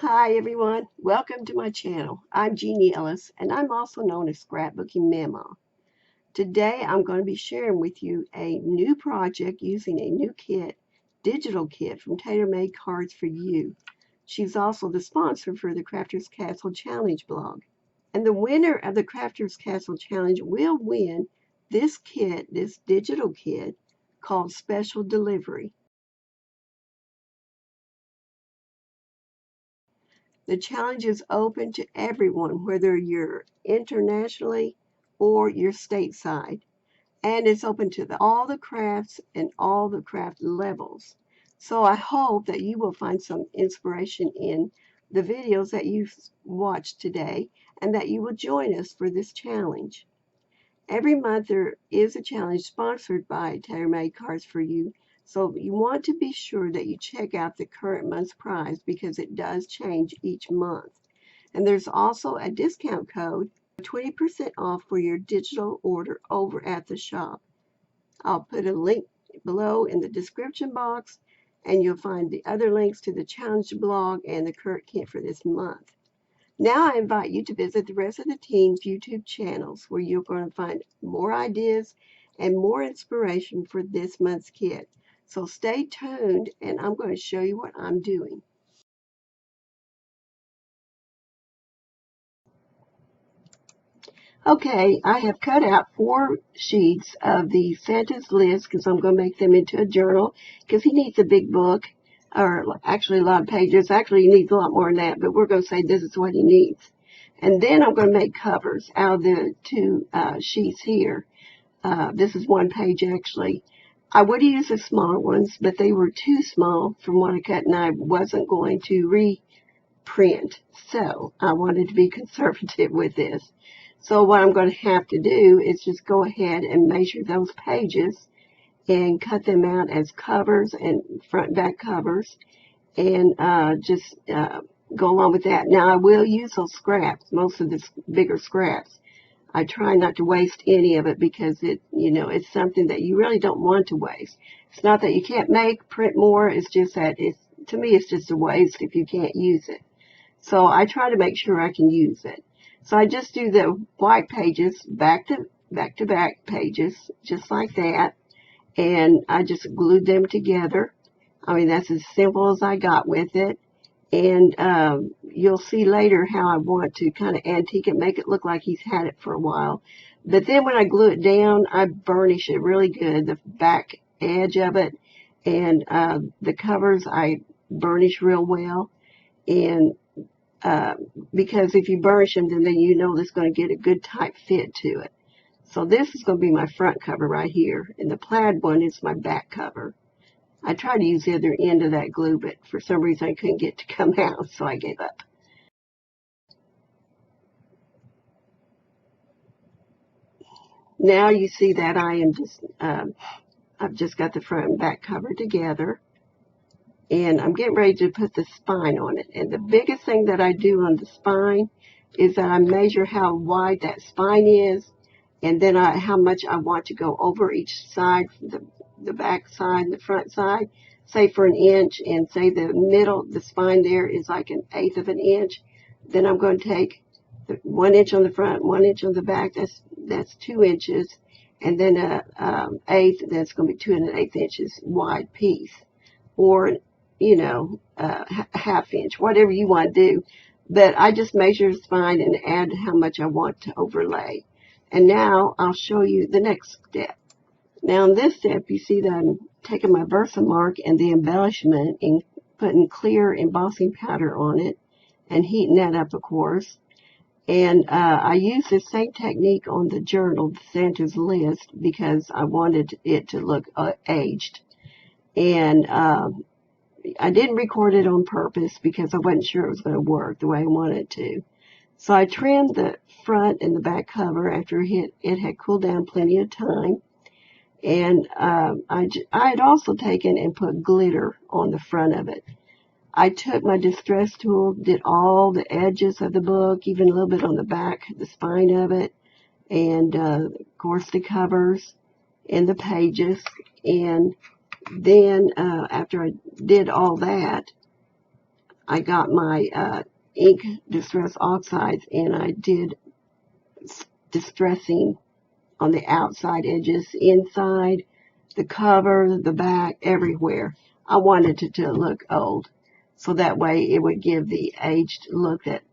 Hi everyone, welcome to my channel. I'm Jeannie Ellis and I'm also known as Scrapbooking Mama. Today I'm going to be sharing with you a new project using a new digital kit from Tailor Made Cards for You. She's also the sponsor for the Crafter's Castle Challenge blog. And the winner of the Crafter's Castle Challenge will win this kit, this digital kit called Special Delivery. The challenge is open to everyone, whether you're internationally or you're stateside. And it's open to all the crafts and all the craft levels. So I hope that you will find some inspiration in the videos that you've watched today and that you will join us for this challenge. Every month there is a challenge sponsored by Tailor Made Cards for You. So you want to be sure that you check out the current month's prize because it does change each month. And there's also a discount code, 20% off for your digital order over at the shop. I'll put a link below in the description box and you'll find the other links to the challenge blog and the current kit for this month. Now I invite you to visit the rest of the team's YouTube channels where you're going to find more ideas and more inspiration for this month's kit. So stay tuned and I'm going to show you what I'm doing. Okay, I have cut out 4 sheets of the Santa's list because I'm going to make them into a journal because he needs a big book, or actually a lot of pages. Actually, he needs a lot more than that, but we're going to say this is what he needs. And then I'm going to make covers out of the 2 sheets here. This is 1 page actually. I would have used the smaller ones, but they were too small from what I cut, and I wasn't going to reprint. So I wanted to be conservative with this. So what I'm going to have to do is just go ahead and measure those pages and cut them out as covers and front and back covers and just go along with that. Now I will use those scraps, most of the bigger scraps. I try not to waste any of it because it's something that you really don't want to waste. It's not that you can't print more, it's just that to me it's just a waste if you can't use it. So I try to make sure I can use it. So I just do the white pages back to back pages, just like that. And I just glued them together. I mean, that's as simple as I got with it. And you'll see later how I want to kind of antique it, make it look like he's had it for a while. But then when I glue it down, I burnish it really good, the back edge of it. And the covers I burnish real well. And because if you burnish them, then you know it's going to get a good tight fit to it. So this is going to be my front cover right here, and the plaid one is my back cover. I tried to use the other end of that glue, but for some reason I couldn't get it to come out, so I gave up. Now you see that I am just, I've just got the front and back cover together. And I'm getting ready to put the spine on it. And the biggest thing that I do on the spine is that I measure how wide that spine is, and then how much I want to go over each side, the back side, the front side, say for 1 inch, and say the middle, the spine there is like 1/8 of an inch. Then I'm going to take 1 inch on the front, 1 inch on the back. That's 2 inches, and then a eighth. That's going to be 2 1/8 inches wide piece, or half inch, whatever you want to do. But I just measure the spine and add how much I want to overlay. And now I'll show you the next step. Now in this step, you see that I'm taking my Versamark and the embellishment and putting clear embossing powder on it and heating that up, of course. And I use the same technique on the journal, Santa's list, because I wanted it to look aged. And I didn't record it on purpose because I wasn't sure it was going to work the way I wanted it to. So I trimmed the front and the back cover after it had cooled down plenty of time. And I had also taken and put glitter on the front of it. I took my distress tool, did all the edges of the book, even a little bit on the back, the spine of it, and of course the covers and the pages. And then after I did all that, I got my ink distress oxides, and I did distressing on the outside edges, inside, the cover, the back, everywhere. I wanted it to look old, so that way it would give the aged look that,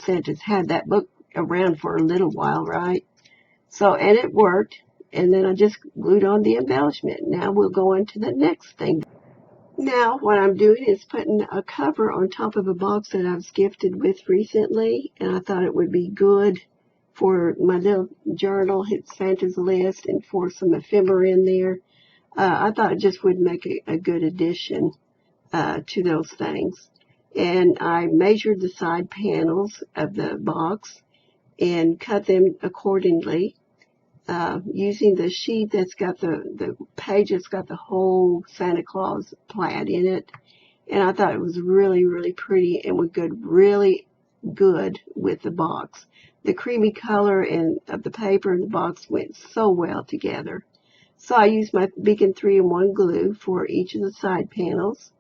Santa's had that book around for a little while, right? So, and it worked, and then I just glued on the embellishment. Now we'll go on to the next thing. Now what I'm doing is putting a cover on top of a box that I was gifted with recently, and I thought it would be good for my little journal, hit Santa's list, and for some ephemera in there. I thought it just would make a good addition to those things. And I measured the side panels of the box and cut them accordingly, using the sheet that's got the page that's got the whole Santa Claus plaid in it. And I thought it was really, really pretty and would go really good with the box. The creamy color of the paper and the box went so well together. So I used my Beacon 3-in-1 glue for each of the side panels.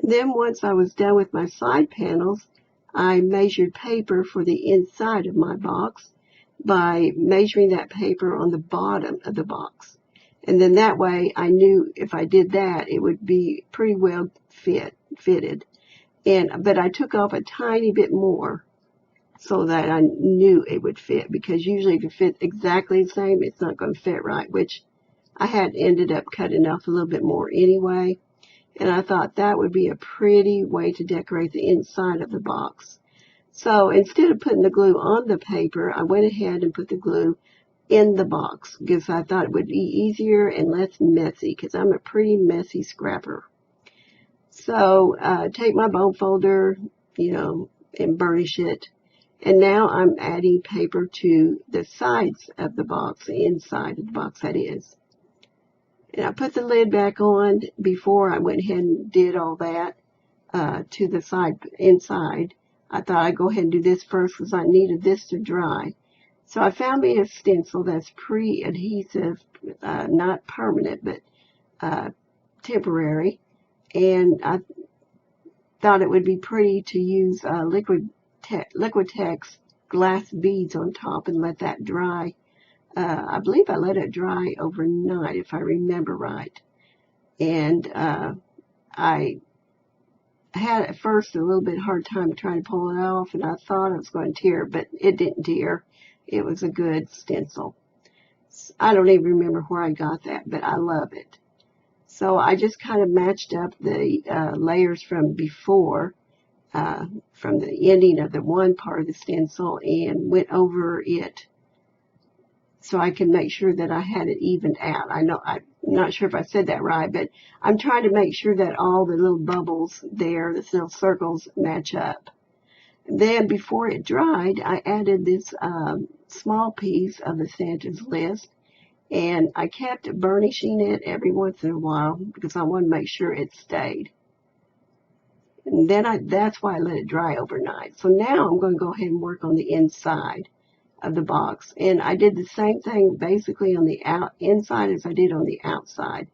And then once I was done with my side panels, I measured paper for the inside of my box by measuring that paper on the bottom of the box. And then that way I knew if I did that, it would be pretty well fitted. But I took off a tiny bit more so that I knew it would fit, because usually if it fits exactly the same, it's not going to fit right, which I had ended up cutting off a little bit more anyway. And I thought that would be a pretty way to decorate the inside of the box. So instead of putting the glue on the paper, I went ahead and put the glue in the box because I thought it would be easier and less messy, because I'm a pretty messy scrapper. So take my bone folder, and burnish it. And now I'm adding paper to the sides of the box, the inside of the box, that is. And I put the lid back on before I went ahead and did all that to the inside. I thought I'd go ahead and do this first because I needed this to dry. So I found me a stencil that's pre-adhesive, not permanent, but temporary. And I thought it would be pretty to use Liquitex glass beads on top and let that dry. I believe I let it dry overnight, if I remember right. And I had at first a little bit hard time trying to pull it off, and I thought it was going to tear, but it didn't tear. It was a good stencil. I don't even remember where I got that, but I love it. So I just kind of matched up the layers from before, from the ending of the one part of the stencil, and went over it so I can make sure that I had it evened out. I'm not sure if I said that right, but I'm trying to make sure that all the little bubbles there, the little circles, match up. Then before it dried, I added this small piece of the Santa's list, and I kept burnishing it every once in a while because I wanted to make sure it stayed. And then that's why I let it dry overnight. So now I'm going to go ahead and work on the inside of the box. And I did the same thing basically on the inside as I did on the outside.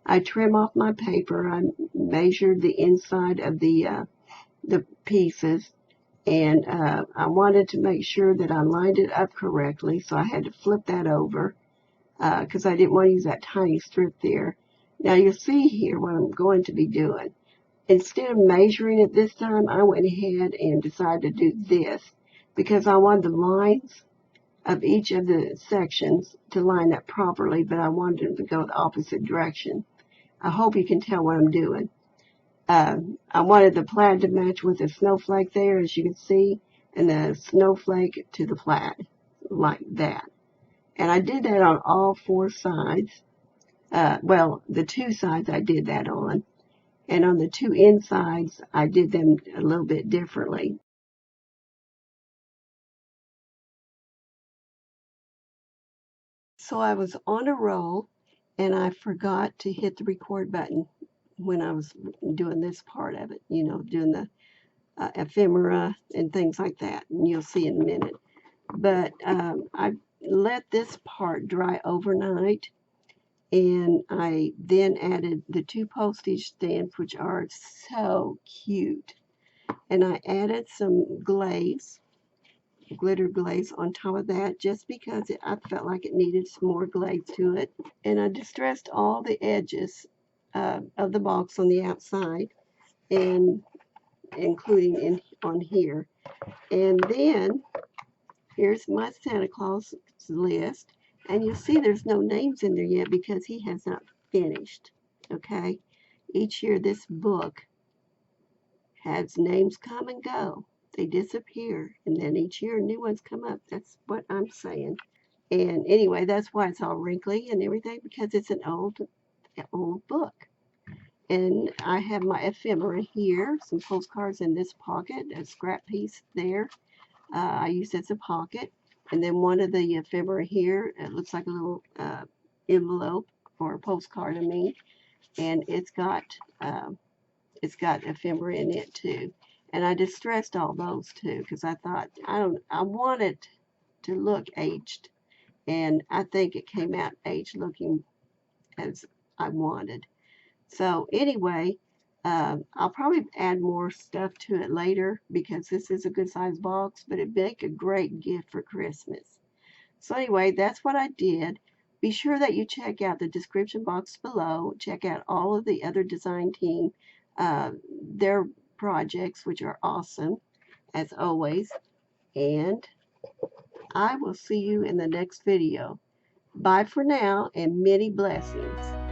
I trim off my paper. I measured the inside of the pieces, and I wanted to make sure that I lined it up correctly, so I had to flip that over because I didn't want to use that tiny strip there. Now you'll see here what I'm going to be doing. Instead of measuring it this time, I went ahead and decided to do this because I wanted the lines of each of the sections to line up properly, but I wanted them to go the opposite direction. I hope you can tell what I'm doing. I wanted the plaid to match with the snowflake there, as you can see, and the snowflake to the plaid, like that. And I did that on all four sides. Well, the two sides I did that on. And on the two insides, I did them a little bit differently. So I was on a roll, and I forgot to hit the record button when I was doing this part of it, doing the ephemera and things like that. And you'll see in a minute. But I let this part dry overnight, And I then added the 2 postage stamps, which are so cute. And I added some glaze, glitter glaze on top of that, just because I felt like it needed some more glaze to it. And I distressed all the edges of the box on the outside, and including on here. And then here's my Santa Claus list. And you'll see there's no names in there yet because he has not finished. Okay? Each year this book has names come and go. They disappear. And then each year new ones come up. That's what I'm saying. And anyway, that's why it's all wrinkly and everything, because it's an old book. And I have my ephemera here, some postcards in this pocket, a scrap piece there. I use as a pocket. And then one of the ephemera here, it looks like a little envelope or a postcard, I mean. And it's got ephemera in it too. And I distressed all those too because I thought I wanted to look aged, and I think it came out aged looking as I wanted. So anyway, I'll probably add more stuff to it later because this is a good size box, but it'd make a great gift for Christmas. So anyway, that's what I did. Be sure that you check out the description box below. Check out all of the other design team, their projects, which are awesome, as always. And I will see you in the next video. Bye for now, and many blessings.